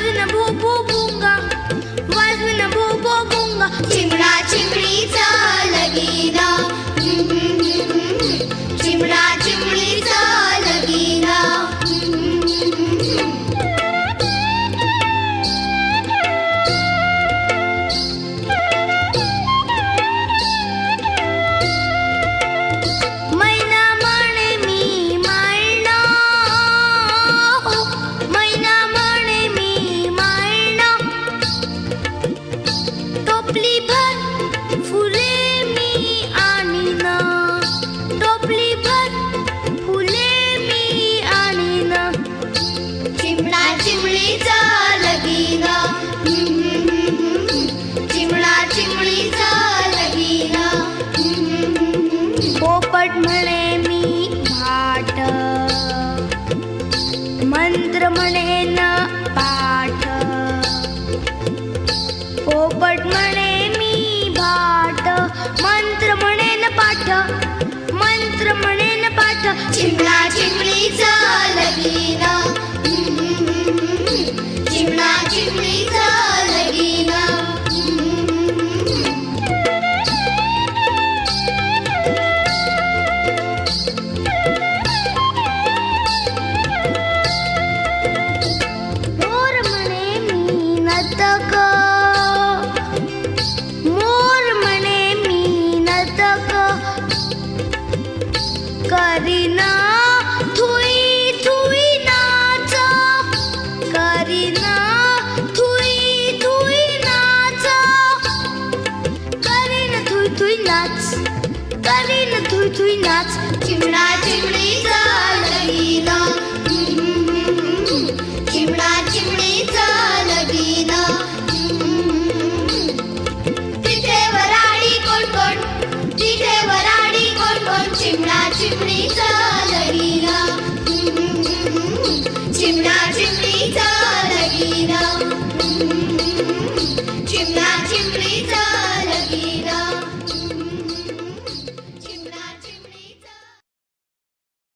वाजवीन भो भो भुंगा, वाजवीन भो भो भुंगा. चिमणा चिमणीचा लगीना, चिमणा चिमणीचा लगीना. मैना म्हणे मी माळणा, हो मैना म्हणे मी माळणा. टोपली भर फुले मी आणीना, टोपली भर फुले मी आणीना. चिमणा चिमणीचा लगीना, चिमणा चिमणीचा लगीना. पोपट म्हणे मी भाट, मंत्र म्हणे न पाठ. पोपट म्हणे मी भाट, मंत्र म्हणे न पाठ, मंत्र म्हणे न पाठ. चिमणा चिमणीचा लगीना, चिमणा चिमणीचा लगीना. मोर म्हणे मी नर्तक, मोर म्हणे मी नर्तक. करीना थुई थुई नाच, करीना थुई थुई नाच. करीन थुई थुई नाच, करीन थुई थुई नाच. चिमणा चिमणीचा